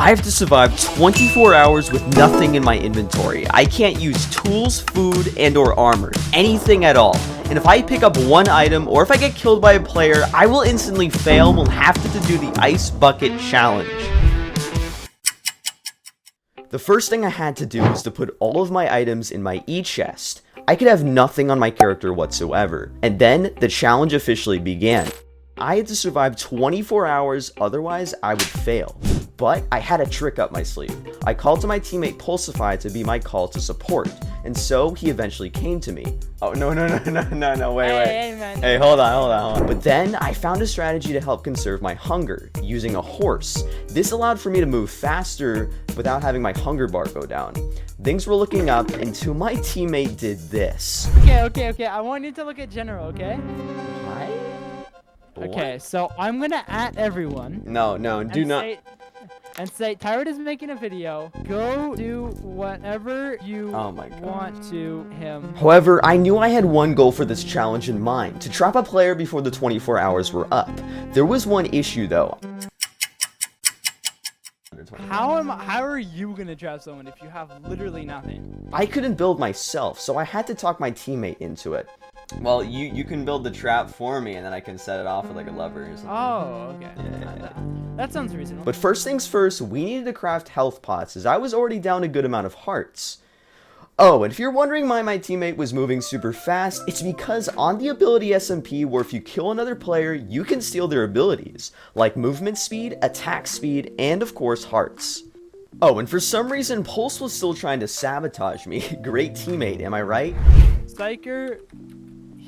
I have to survive 24 hours with nothing in my inventory. I can't use tools, food, and or armor, anything at all. And if I pick up one item, or if I get killed by a player, I will instantly fail and will have to do the ice bucket challenge. The first thing I had to do was to put all of my items in my e-chest. I could have nothing on my character whatsoever. And then the challenge officially began. I had to survive 24 hours, otherwise I would fail. But I had a trick up my sleeve. I called to my teammate Pulsify to be my call to support, and so he eventually came to me. Oh, no, wait. Hey, hold on. But then I found a strategy to help conserve my hunger, using a horse. This allowed for me to move faster without having my hunger bar go down. Things were looking up until my teammate did this. Okay. I want you to look at general, okay? What? Okay, so I'm gonna at everyone. No, do not. Say, Tyrant is making a video. Go do whatever you want to him. However, I knew I had one goal for this challenge in mind, to trap a player before the 24 hours were up. There was one issue though. How are you gonna trap someone if you have literally nothing? I couldn't build myself, so I had to talk my teammate into it. Well, you can build the trap for me, and then I can set it off with like a lever or something. Oh, okay. Yeah. That sounds reasonable. But first things first, we needed to craft health pots, as I was already down a good amount of hearts. Oh, and if you're wondering why my teammate was moving super fast, it's because on the ability SMP, where if you kill another player, you can steal their abilities, like movement speed, attack speed, and of course hearts. Oh, and for some reason, Pulse was still trying to sabotage me. Great teammate, am I right? Psyker,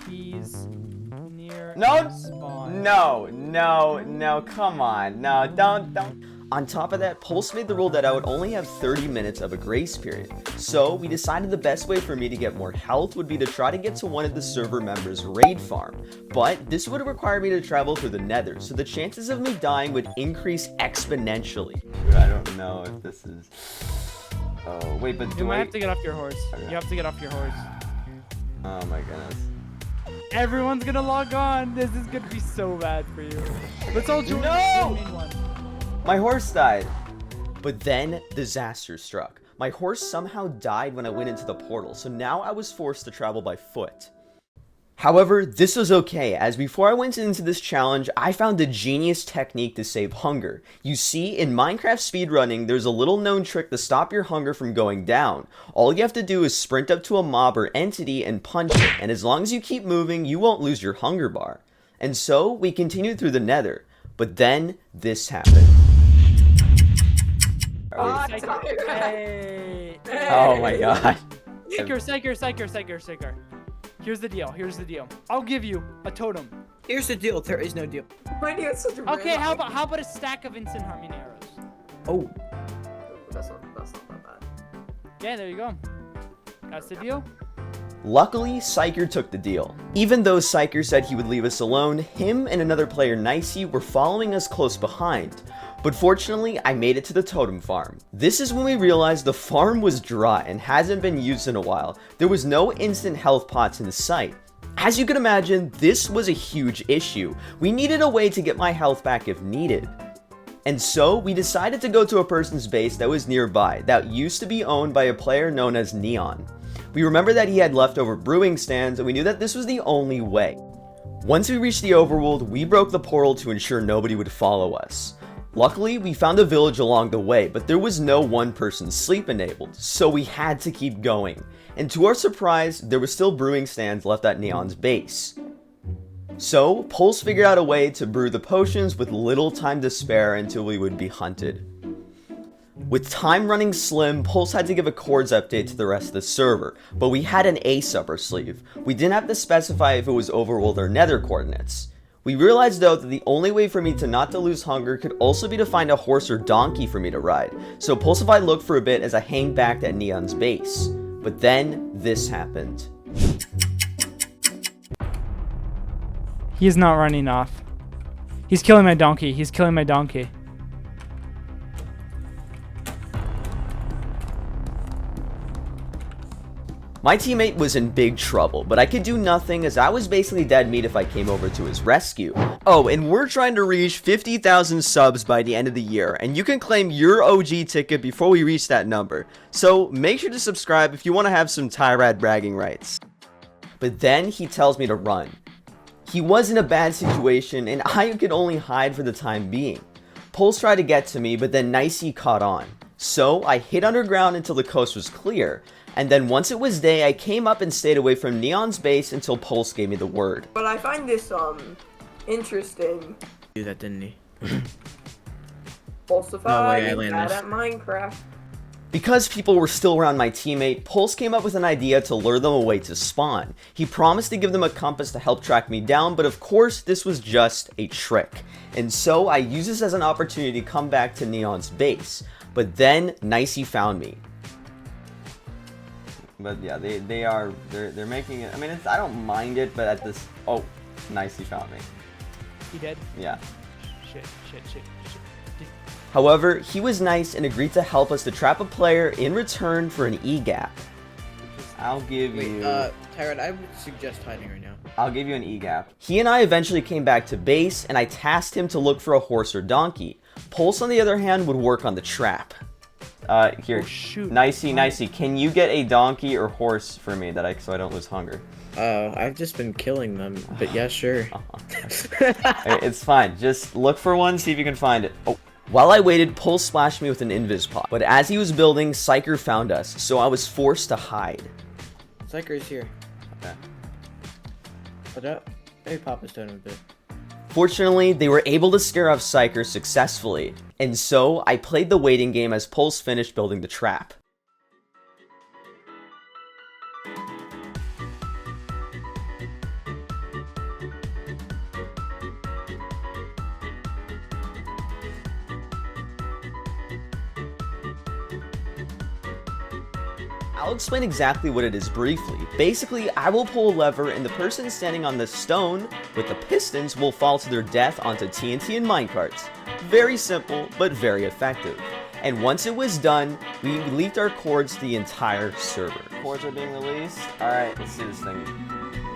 he's near spawn. No, come on. No, don't. On top of that, Pulse made the rule that I would only have 30 minutes of a grace period. So we decided the best way for me to get more health would be to try to get to one of the server members' raid farm. But this would require me to travel through the nether, so the chances of me dying would increase exponentially. I don't know if this is... Oh, wait, but you might have to get off your horse. Okay. You have to get off your horse. Oh my goodness. Everyone's gonna log on. This is gonna be so bad for you. Let's all join the main one. My horse died. But then disaster struck. My horse somehow died when I went into the portal, so now I was forced to travel by foot. However, this was okay, as before I went into this challenge, I found a genius technique to save hunger. You see, in Minecraft speedrunning, there's a little known trick to stop your hunger from going down. All you have to do is sprint up to a mob or entity and punch it, and as long as you keep moving, you won't lose your hunger bar. And so, we continued through the nether, but then this happened. Hey. Oh my god. Psyker. Here's the deal. I'll give you a totem. Here's the deal. There is no deal. My deal is such a Okay, how about a stack of instant harmony arrows? Oh. That's not that bad. Yeah, there you go. That's the deal. Luckily, Psyker took the deal. Even though Psyker said he would leave us alone, him and another player, Nicey, were following us close behind. But fortunately, I made it to the totem farm. This is when we realized the farm was dry and hasn't been used in a while. There was no instant health pots in sight. As you can imagine, this was a huge issue. We needed a way to get my health back if needed. And so, we decided to go to a person's base that was nearby, that used to be owned by a player known as Neon. We remember that he had leftover brewing stands, and we knew that this was the only way. Once we reached the overworld, we broke the portal to ensure nobody would follow us. Luckily, we found a village along the way, but there was no one-person sleep enabled, so we had to keep going. And to our surprise, there were still brewing stands left at Neon's base. So, Pulse figured out a way to brew the potions with little time to spare until we would be hunted. With time running slim, Pulse had to give a chords update to the rest of the server, but we had an ace up our sleeve. We didn't have to specify if it was overworld or nether coordinates. We realized though that the only way for me to not to lose hunger could also be to find a horse or donkey for me to ride, so Pulsify looked for a bit as I hang back at Neon's base. But then, this happened. He is not running off. He's killing my donkey. My teammate was in big trouble, but I could do nothing as I was basically dead meat if I came over to his rescue. Oh, and we're trying to reach 50,000 subs by the end of the year, and you can claim your OG ticket before we reach that number. So make sure to subscribe if you want to have some Tyrad bragging rights. But then he tells me to run. He was in a bad situation, and I could only hide for the time being. Pulse tried to get to me, but then Nicey caught on. So I hid underground until the coast was clear. And then once it was day, I came up and stayed away from Neon's base until Pulse gave me the word. But I find this, interesting. Do that, didn't he? Pulsify, I landed. bad at Minecraft. Because people were still around my teammate, Pulse came up with an idea to lure them away to spawn. He promised to give them a compass to help track me down, but of course, this was just a trick. And so I used this as an opportunity to come back to Neon's base. But then, Nicey found me. But yeah, they're making it. I mean, I don't mind it, but at this, oh, Nicey found me. He did? Yeah. Shit. However, he was nice and agreed to help us to trap a player in return for an E-gap. I'll give you. Tyrod, I would suggest hiding right now. I'll give you an E-gap. He and I eventually came back to base, and I tasked him to look for a horse or donkey. Pulse, on the other hand, would work on the trap. Here, oh, shoot. Nicey, can you get a donkey or horse for me so I don't lose hunger? I've just been killing them, but yeah, sure. It's fine. Just look for one, see if you can find it. Oh. While I waited, Pulse splashed me with an invis pod, but as he was building, Psyker found us, so I was forced to hide. Psyker is here. Okay. Put up. Maybe pop his totem a bit. Fortunately, they were able to scare off Psyker successfully, and so I played the waiting game as Pulse finished building the trap. I'll explain exactly what it is briefly. Basically, I will pull a lever and the person standing on the stone with the pistons will fall to their death onto TNT and minecarts. Very simple, but very effective. And once it was done, we leaked our cords to the entire server. Cords are being released. Alright, let's see this thing.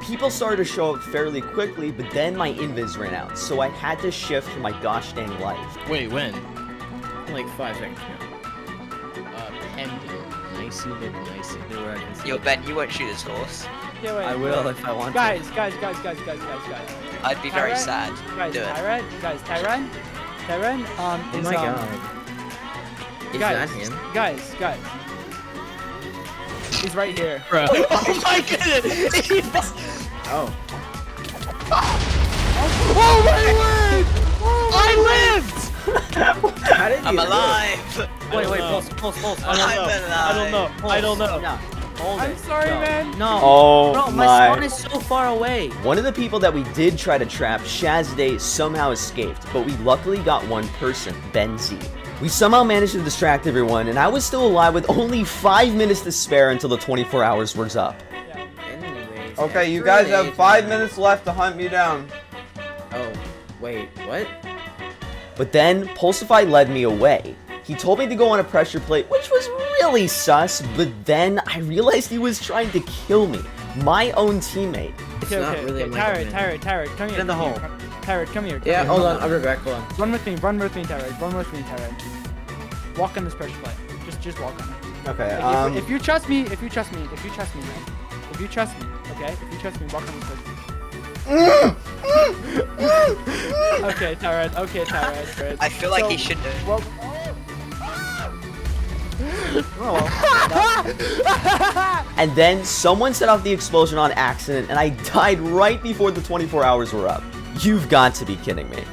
People started to show up fairly quickly, but then my invis ran out, so I had to shift for my gosh dang life. Wait, when? Like 5 seconds ago. Nicey. Yo, Ben, you won't shoot his horse. Yeah, wait. I will if I want guys. to. Guys. I'd be very sad. Guys, Do it. Tyran, Oh is, my god. Is guys, that him? Guys. He's right here. Bro. Oh my goodness! Oh. Oh my word! I lived! How did you I'm live? alive! Wait, pulse. I don't know. No. Hold I'm it. sorry, No. man. No. Oh Bro, my. my spawn is so far away. One of the people that we did try to trap, Shazday, somehow escaped, but we luckily got one person, Benzie. We somehow managed to distract everyone, and I was still alive with only 5 minutes to spare until the 24 hours was up. Anyways. Okay, you guys have 5 minutes left to hunt me down. Oh, wait, what? But then, Pulsify led me away. He told me to go on a pressure plate, which was really sus, but then I realized he was trying to kill me, my own teammate. It's not really a Tyrant, come here. Get in the hole. Tyrant, come here. Yeah, hold on, I'll be back, hold on. Run with me, Tyrant. Walk on this pressure plate. Just walk on it. Okay, if you trust me, man. If you trust me, okay? If you trust me, walk on this pressure plate. Okay, Tyrant. I feel like he should have. Well, And then someone set off the explosion on accident, and I died right before the 24 hours were up. You've got to be kidding me.